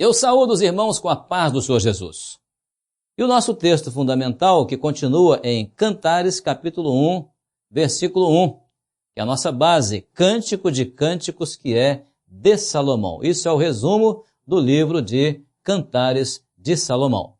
Eu saúdo os irmãos com a paz do Senhor Jesus. E o nosso texto fundamental, que continua em Cantares, capítulo 1, versículo 1, que é a nossa base, Cântico de Cânticos, que é de Salomão. Isso é o resumo do livro de Cantares de Salomão.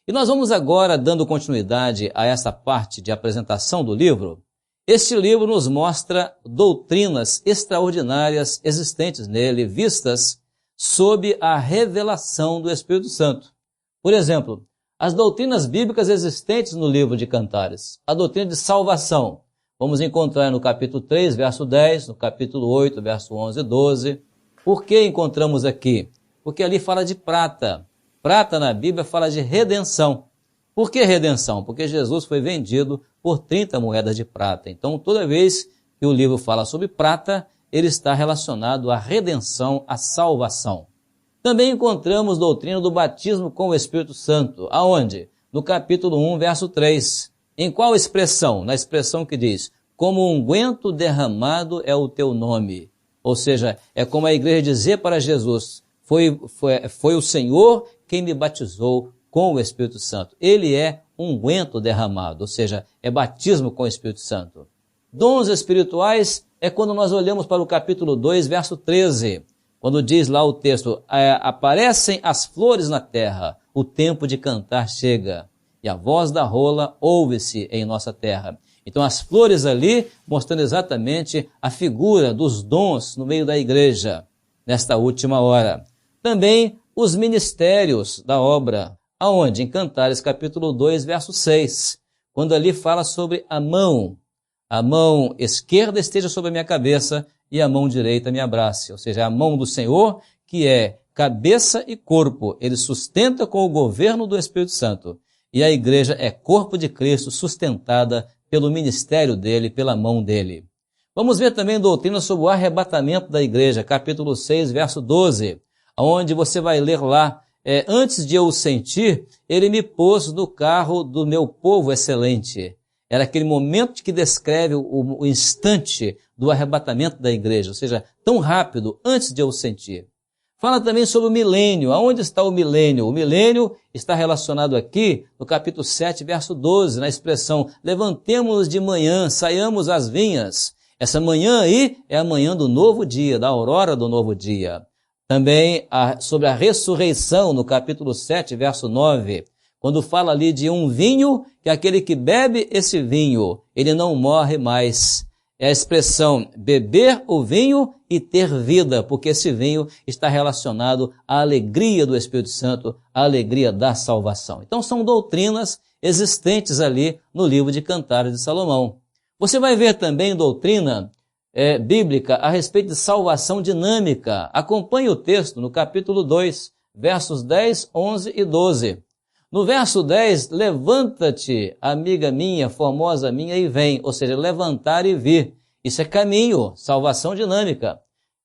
E nós vamos agora, dando continuidade a essa parte de apresentação do livro. Este livro nos mostra doutrinas extraordinárias existentes nele, vistas sob a revelação do Espírito Santo. Por exemplo, as doutrinas bíblicas existentes no livro de Cantares. A doutrina de salvação. Vamos encontrar no capítulo 3, verso 10, no capítulo 8, verso 11 e 12. Por que encontramos aqui? Porque ali fala de prata. Prata na Bíblia fala de redenção. Por que redenção? Porque Jesus foi vendido por 30 moedas de prata. Então, toda vez que o livro fala sobre prata, ele está relacionado à redenção, à salvação. Também encontramos doutrina do batismo com o Espírito Santo. Aonde? No capítulo 1, verso 3. Em qual expressão? Na expressão que diz, como unguento derramado é o teu nome. Ou seja, é como a igreja dizer para Jesus, foi o Senhor quem me batizou com o Espírito Santo. Ele é unguento derramado, ou seja, é batismo com o Espírito Santo. Dons espirituais é quando nós olhamos para o capítulo 2, verso 13, quando diz lá o texto, aparecem as flores na terra, o tempo de cantar chega, e a voz da rola ouve-se em nossa terra. Então as flores ali mostrando exatamente a figura dos dons no meio da igreja, nesta última hora. Também os ministérios da obra, aonde? Em Cantares capítulo 2, verso 6, quando ali fala sobre a mão esquerda esteja sobre a minha cabeça e a mão direita me abrace. Ou seja, a mão do Senhor, que é cabeça e corpo, ele sustenta com o governo do Espírito Santo. E a igreja é corpo de Cristo, sustentada pelo ministério dele, pela mão dele. Vamos ver também doutrina sobre o arrebatamento da igreja, capítulo 6, verso 12, onde você vai ler lá, antes de eu o sentir, ele me pôs no carro do meu povo excelente. Era aquele momento que descreve o instante do arrebatamento da igreja, ou seja, tão rápido, antes de eu o sentir. Fala também sobre o milênio. Aonde está o milênio? O milênio está relacionado aqui no capítulo 7, verso 12, na expressão, levantemo-nos de manhã, saiamos às vinhas. Essa manhã aí é a manhã do novo dia, da aurora do novo dia. Também sobre a ressurreição, no capítulo 7, verso 9, quando fala ali de um vinho, que aquele que bebe esse vinho, ele não morre mais. É a expressão beber o vinho e ter vida, porque esse vinho está relacionado à alegria do Espírito Santo, à alegria da salvação. Então são doutrinas existentes ali no livro de Cantares de Salomão. Você vai ver também doutrina bíblica a respeito de salvação dinâmica. Acompanhe o texto no capítulo 2, versos 10, 11 e 12. No verso 10, levanta-te, amiga minha, formosa minha, e vem. Ou seja, levantar e vir. Isso é caminho, salvação dinâmica.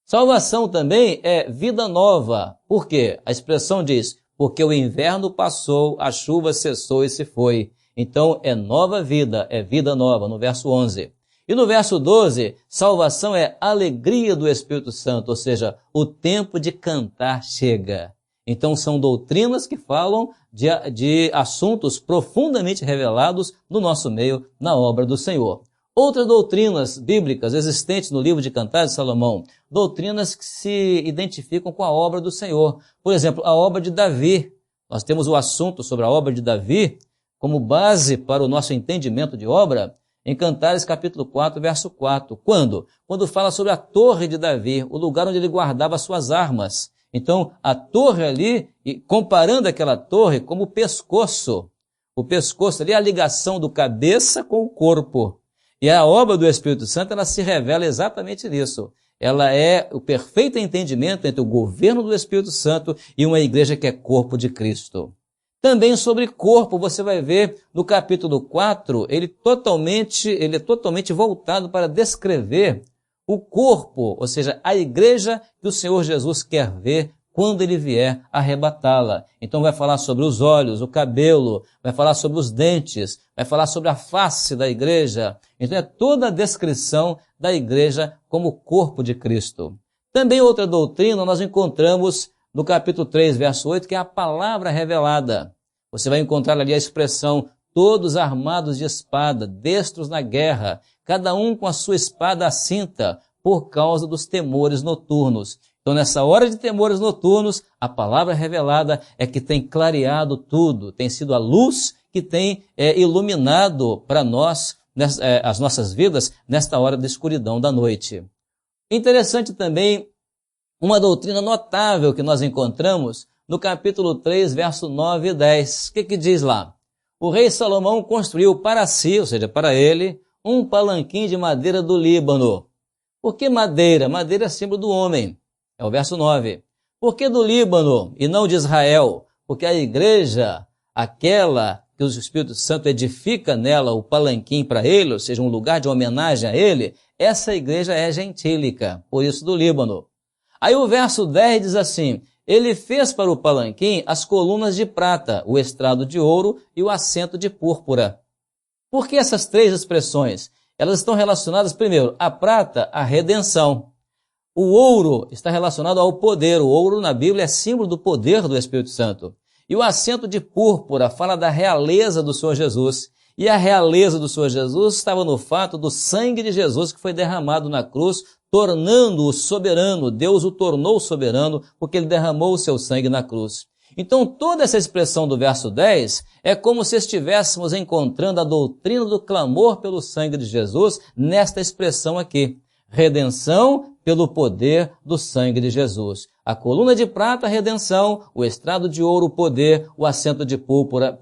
Salvação também é vida nova. Por quê? A expressão diz, porque o inverno passou, a chuva cessou e se foi. Então é nova vida, é vida nova, no verso 11. E no verso 12, salvação é alegria do Espírito Santo, ou seja, o tempo de cantar chega. Então são doutrinas que falam de assuntos profundamente revelados no nosso meio, na obra do Senhor. Outras doutrinas bíblicas existentes no livro de Cantares de Salomão, doutrinas que se identificam com a obra do Senhor. Por exemplo, a obra de Davi. Nós temos o assunto sobre a obra de Davi como base para o nosso entendimento de obra em Cantares capítulo 4, verso 4. Quando? Quando fala sobre a torre de Davi, o lugar onde ele guardava suas armas. Então, a torre ali, comparando aquela torre como o pescoço ali é a ligação do cabeça com o corpo. E a obra do Espírito Santo, ela se revela exatamente nisso. Ela é o perfeito entendimento entre o governo do Espírito Santo e uma igreja que é corpo de Cristo. Também sobre corpo, você vai ver no capítulo 4, ele é totalmente voltado para descrever o corpo, ou seja, a igreja que o Senhor Jesus quer ver quando ele vier arrebatá-la. Então vai falar sobre os olhos, o cabelo, vai falar sobre os dentes, vai falar sobre a face da igreja. Então é toda a descrição da igreja como corpo de Cristo. Também outra doutrina nós encontramos no capítulo 3, verso 8, que é a palavra revelada. Você vai encontrar ali a expressão, todos armados de espada, destros na guerra, cada um com a sua espada à cinta, por causa dos temores noturnos. Então, nessa hora de temores noturnos, a palavra revelada é que tem clareado tudo, tem sido a luz que tem iluminado para nós as nossas vidas nesta hora de escuridão da noite. Interessante também uma doutrina notável que nós encontramos no capítulo 3, verso 9 e 10. O que diz lá? O rei Salomão construiu para si, ou seja, para ele, um palanquim de madeira do Líbano. Por que madeira? Madeira é símbolo do homem. É o verso 9. Por que do Líbano e não de Israel? Porque a igreja, aquela que o Espírito Santo edifica nela o palanquim para ele, ou seja, um lugar de homenagem a ele, essa igreja é gentílica, por isso do Líbano. Aí o verso 10 diz assim, ele fez para o palanquim as colunas de prata, o estrado de ouro e o assento de púrpura. Por que essas três expressões? Elas estão relacionadas, primeiro, a prata, a redenção. O ouro está relacionado ao poder. O ouro na Bíblia é símbolo do poder do Espírito Santo. E o assento de púrpura fala da realeza do Senhor Jesus. E a realeza do Senhor Jesus estava no fato do sangue de Jesus que foi derramado na cruz, tornando-o soberano. Deus o tornou soberano porque ele derramou o seu sangue na cruz. Então, toda essa expressão do verso 10 é como se estivéssemos encontrando a doutrina do clamor pelo sangue de Jesus nesta expressão aqui. Redenção pelo poder do sangue de Jesus. A coluna de prata, a redenção, o estrado de ouro, o poder, o assento de púrpura,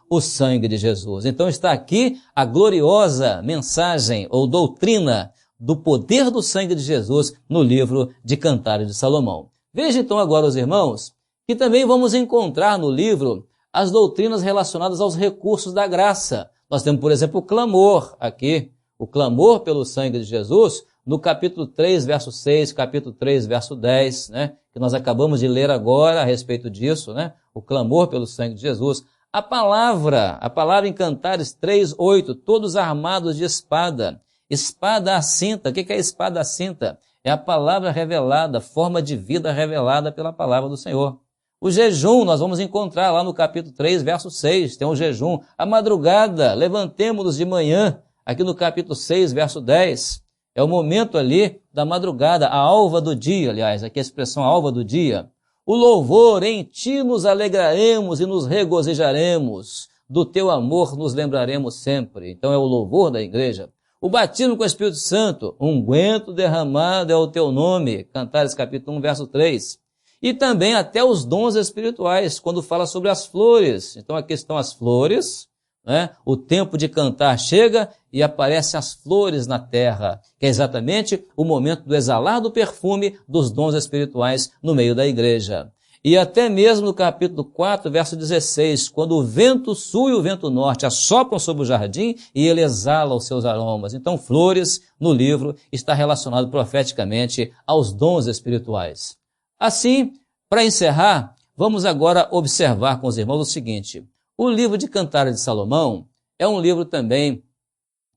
o sangue de Jesus. Então está aqui a gloriosa mensagem ou doutrina do poder do sangue de Jesus no livro de Cantares de Salomão. Veja então agora, os irmãos, que também vamos encontrar no livro as doutrinas relacionadas aos recursos da graça. Nós temos, por exemplo, o clamor aqui, o clamor pelo sangue de Jesus, no capítulo 3, verso 6, capítulo 3, verso 10, né, que nós acabamos de ler agora a respeito disso, né, o clamor pelo sangue de Jesus. A palavra em Cantares 3, 8, todos armados de espada, espada à cinta. O que é espada à cinta? É a palavra revelada, forma de vida revelada pela palavra do Senhor. O jejum, nós vamos encontrar lá no capítulo 3, verso 6, tem um jejum. A madrugada, levantemo-nos de manhã, aqui no capítulo 6, verso 10. É o momento ali da madrugada, a alva do dia, aliás, aqui a expressão alva do dia. O louvor, em ti nos alegraremos e nos regozijaremos, do teu amor nos lembraremos sempre. Então é o louvor da igreja. O batismo com o Espírito Santo, unguento derramado é o teu nome, Cantares capítulo 1, verso 3. E também até os dons espirituais, quando fala sobre as flores. Então aqui estão as flores, né? O tempo de cantar chega e aparecem as flores na terra, que é exatamente o momento do exalar do perfume dos dons espirituais no meio da igreja. E até mesmo no capítulo 4, verso 16, quando o vento sul e o vento norte assopram sobre o jardim e ele exala os seus aromas. Então, flores, no livro, está relacionado profeticamente aos dons espirituais. Assim, para encerrar, vamos agora observar com os irmãos o seguinte. O livro de Cantares de Salomão é um livro também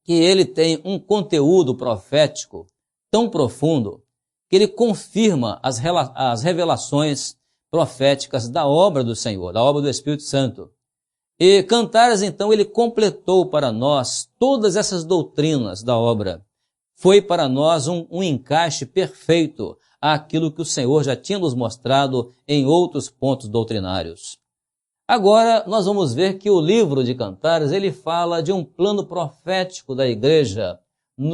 que ele tem um conteúdo profético tão profundo que ele confirma as revelações proféticas da obra do Senhor, da obra do Espírito Santo. E Cantares, então, ele completou para nós todas essas doutrinas da obra. Foi para nós um encaixe perfeito àquilo que o Senhor já tinha nos mostrado em outros pontos doutrinários. Agora, nós vamos ver que o livro de Cantares, ele fala de um plano profético da igreja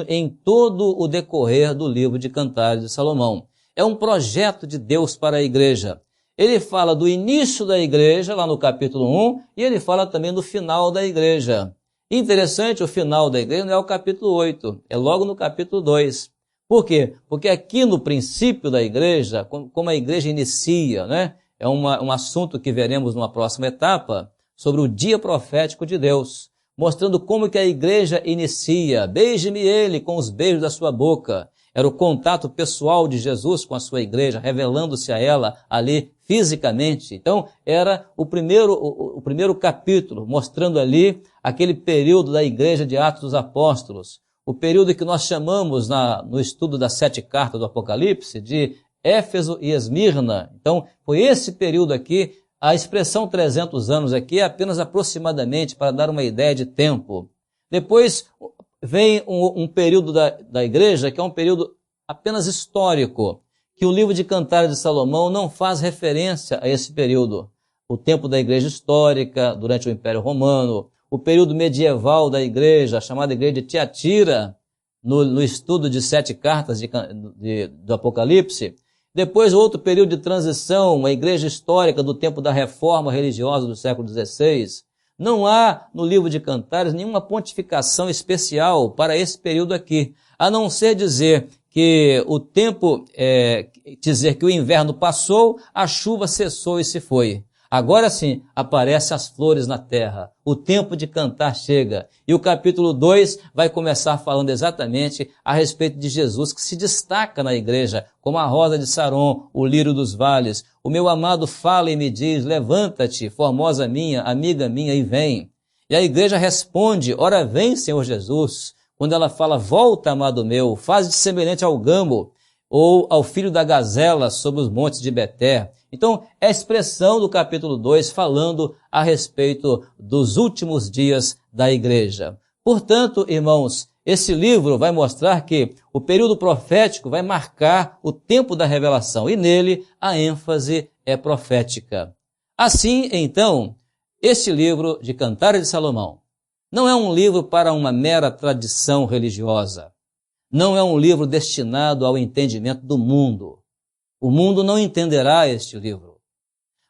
em todo o decorrer do livro de Cantares de Salomão. É um projeto de Deus para a igreja. Ele fala do início da igreja, lá no capítulo 1, e ele fala também do final da igreja. Interessante, o final da igreja não é o capítulo 8, é logo no capítulo 2. Por quê? Porque aqui no princípio da igreja, como a igreja inicia, né? É um assunto que veremos numa próxima etapa, sobre o dia profético de Deus, mostrando como que a igreja inicia. Beije-me ele com os beijos da sua boca. Era o contato pessoal de Jesus com a sua igreja, revelando-se a ela ali fisicamente. Então, era o primeiro capítulo, mostrando ali aquele período da igreja de Atos dos Apóstolos, o período que nós chamamos no estudo das 7 cartas do Apocalipse de Éfeso e Esmirna. Então, foi esse período aqui. A expressão 300 anos aqui é apenas aproximadamente para dar uma ideia de tempo. Depois vem um período da igreja que é um período apenas histórico, que o livro de Cantares de Salomão não faz referência a esse período. O tempo da igreja histórica, durante o Império Romano, o período medieval da igreja, a chamada igreja de Tiatira, no estudo de 7 cartas do Apocalipse. Depois, outro período de transição, a igreja histórica do tempo da reforma religiosa do século XVI. Não há no livro de Cantares nenhuma pontificação especial para esse período aqui, a não ser dizer que o tempo, dizer que o inverno passou, a chuva cessou e se foi. Agora sim, aparecem as flores na terra. O tempo de cantar chega. E o capítulo 2 vai começar falando exatamente a respeito de Jesus, que se destaca na igreja, como a rosa de Saron, o lírio dos vales. O meu amado fala e me diz, levanta-te, formosa minha, amiga minha, e vem. E a igreja responde, ora vem, Senhor Jesus. Quando ela fala, volta, amado meu, faz-te semelhante ao gamo, ou ao filho da gazela sobre os montes de Beté. Então, é a expressão do capítulo 2 falando a respeito dos últimos dias da igreja. Portanto, irmãos, esse livro vai mostrar que o período profético vai marcar o tempo da revelação e nele a ênfase é profética. Assim, então, este livro de Cantares de Salomão não é um livro para uma mera tradição religiosa. Não é um livro destinado ao entendimento do mundo. O mundo não entenderá este livro.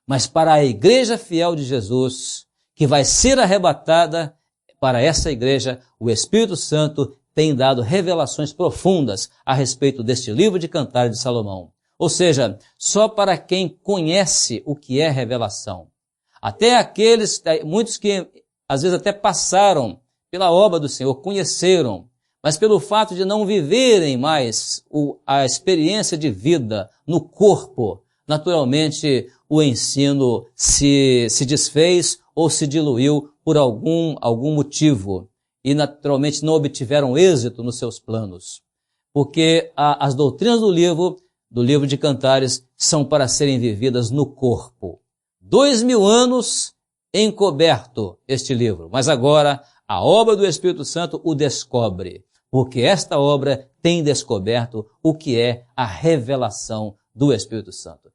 Mas para a igreja fiel de Jesus, que vai ser arrebatada, para essa igreja, o Espírito Santo tem dado revelações profundas a respeito deste livro de Cantares de Salomão. Ou seja, só para quem conhece o que é revelação. Até aqueles, muitos que às vezes até passaram pela obra do Senhor, conheceram, mas pelo fato de não viverem mais a experiência de vida no corpo, naturalmente o ensino se desfez ou se diluiu por algum motivo e naturalmente não obtiveram êxito nos seus planos. Porque as doutrinas do livro de Cantares são para serem vividas no corpo. 2000 anos encoberto este livro, mas agora a obra do Espírito Santo o descobre. Porque esta obra tem descoberto o que é a revelação do Espírito Santo.